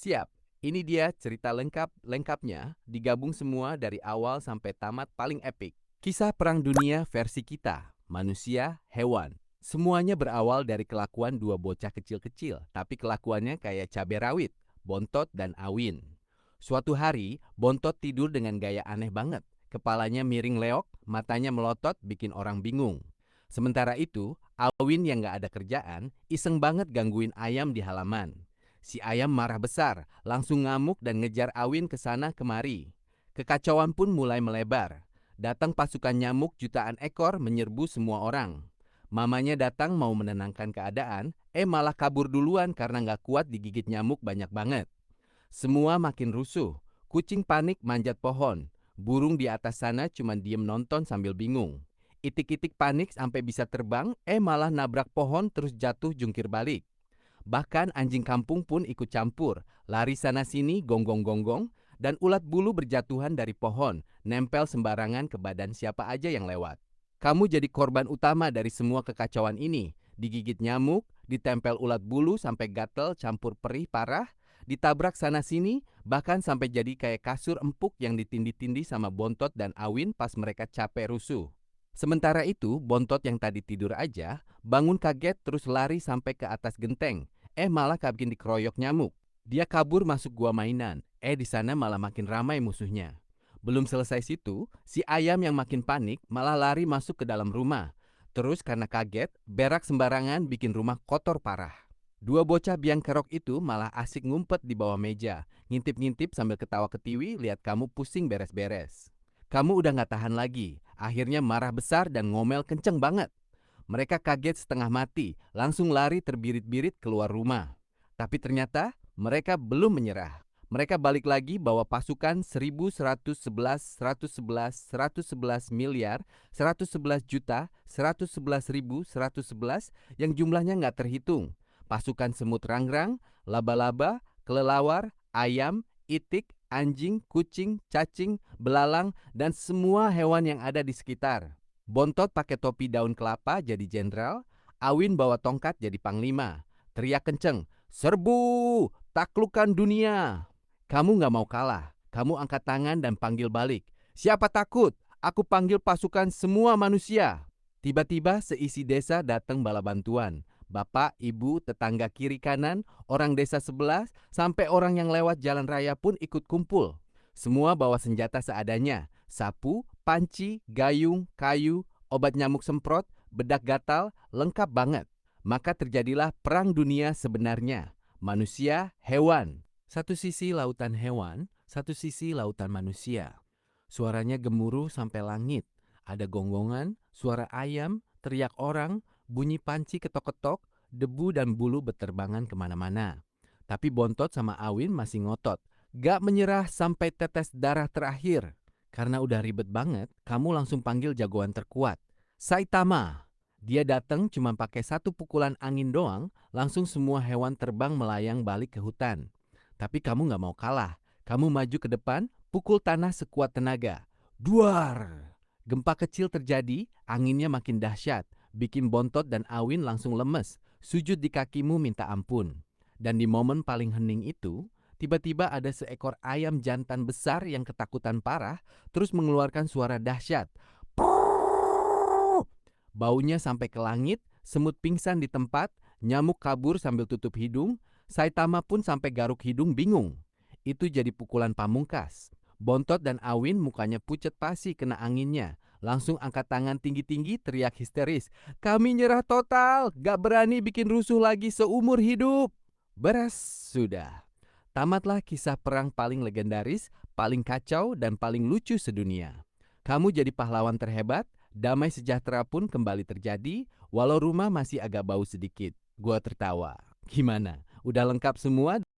Siap, ini dia cerita lengkapnya, digabung semua dari awal sampai tamat paling epik. Kisah Perang Dunia versi kita, manusia, hewan. Semuanya berawal dari kelakuan dua bocah kecil-kecil, tapi kelakuannya kayak cabai rawit, Bontot dan Awin. Suatu hari, Bontot tidur dengan gaya aneh banget. Kepalanya miring leok, matanya melotot bikin orang bingung. Sementara itu, Awin yang gak ada kerjaan, iseng banget gangguin ayam di halaman. Si ayam marah besar, langsung ngamuk dan ngejar Awin ke sana kemari. Kekacauan pun mulai melebar. Datang pasukan nyamuk jutaan ekor menyerbu semua orang. Mamanya datang mau menenangkan keadaan, malah kabur duluan karena nggak kuat digigit nyamuk banyak banget. Semua makin rusuh. Kucing panik manjat pohon. Burung di atas sana cuma diem nonton sambil bingung. Itik-itik panik sampai bisa terbang, malah nabrak pohon terus jatuh jungkir balik. Bahkan anjing kampung pun ikut campur, lari sana-sini gonggong-gonggong, dan ulat bulu berjatuhan dari pohon, nempel sembarangan ke badan siapa aja yang lewat. Kamu jadi korban utama dari semua kekacauan ini. Digigit nyamuk, ditempel ulat bulu sampai gatel campur perih parah, ditabrak sana-sini, bahkan sampai jadi kayak kasur empuk yang ditindih-tindih sama Bontot dan Awin pas mereka capek rusuh. Sementara itu, Bontot yang tadi tidur aja, bangun kaget terus lari sampai ke atas genteng. Malah kabin dikeroyok nyamuk. Dia kabur masuk gua mainan. Di sana malah makin ramai musuhnya. Belum selesai situ, si ayam yang makin panik malah lari masuk ke dalam rumah. Terus karena kaget, berak sembarangan bikin rumah kotor parah. Dua bocah biang kerok itu malah asik ngumpet di bawah meja, ngintip-ngintip sambil ketawa ketiwi lihat kamu pusing beres-beres. Kamu udah gak tahan lagi, akhirnya marah besar dan ngomel kenceng banget. Mereka kaget setengah mati, langsung lari terbirit-birit keluar rumah. Tapi ternyata mereka belum menyerah. Mereka balik lagi bawa pasukan 1111, 111, 111 miliar, 111 juta, 111.111 yang jumlahnya nggak terhitung. Pasukan semut rangrang, laba-laba, kelelawar, ayam, itik, anjing, kucing, cacing, belalang, dan semua hewan yang ada di sekitar. Bontot pakai topi daun kelapa jadi jenderal, Awin bawa tongkat jadi panglima. Teriak kenceng, serbu, taklukkan dunia. Kamu nggak mau kalah, kamu angkat tangan dan panggil balik. Siapa takut? Aku panggil pasukan semua manusia. Tiba-tiba seisi desa datang bala bantuan. Bapak, ibu, tetangga kiri kanan, orang desa sebelah, sampai orang yang lewat jalan raya pun ikut kumpul. Semua bawa senjata seadanya, sapu, panci, gayung, kayu, obat nyamuk semprot, bedak gatal, lengkap banget. Maka terjadilah perang dunia sebenarnya. Manusia, hewan. Satu sisi lautan hewan, satu sisi lautan manusia. Suaranya gemuruh sampai langit. Ada gonggongan, suara ayam, teriak orang, bunyi panci ketok-ketok, debu dan bulu berterbangan kemana-mana. Tapi Bontot sama Awin masih ngotot. Gak menyerah sampai tetes darah terakhir. Karena udah ribet banget, kamu langsung panggil jagoan terkuat. Saitama. Dia datang cuma pakai satu pukulan angin doang, langsung semua hewan terbang melayang balik ke hutan. Tapi kamu gak mau kalah. Kamu maju ke depan, pukul tanah sekuat tenaga. Duar! Gempa kecil terjadi, anginnya makin dahsyat. Bikin Bontot dan Awin langsung lemes, sujud di kakimu minta ampun. Dan di momen paling hening itu, tiba-tiba ada seekor ayam jantan besar yang ketakutan parah, terus mengeluarkan suara dahsyat. Baunya sampai ke langit, semut pingsan di tempat, nyamuk kabur sambil tutup hidung, Saitama pun sampai garuk hidung bingung. Itu jadi pukulan pamungkas. Bontot dan Awin mukanya pucet pasi kena anginnya. Langsung angkat tangan tinggi-tinggi teriak histeris. Kami nyerah total, gak berani bikin rusuh lagi seumur hidup. Beres, sudah. Tamatlah kisah perang paling legendaris, paling kacau, dan paling lucu sedunia. Kamu jadi pahlawan terhebat, damai sejahtera pun kembali terjadi, walau rumah masih agak bau sedikit. Gua tertawa. Gimana? Udah lengkap semua?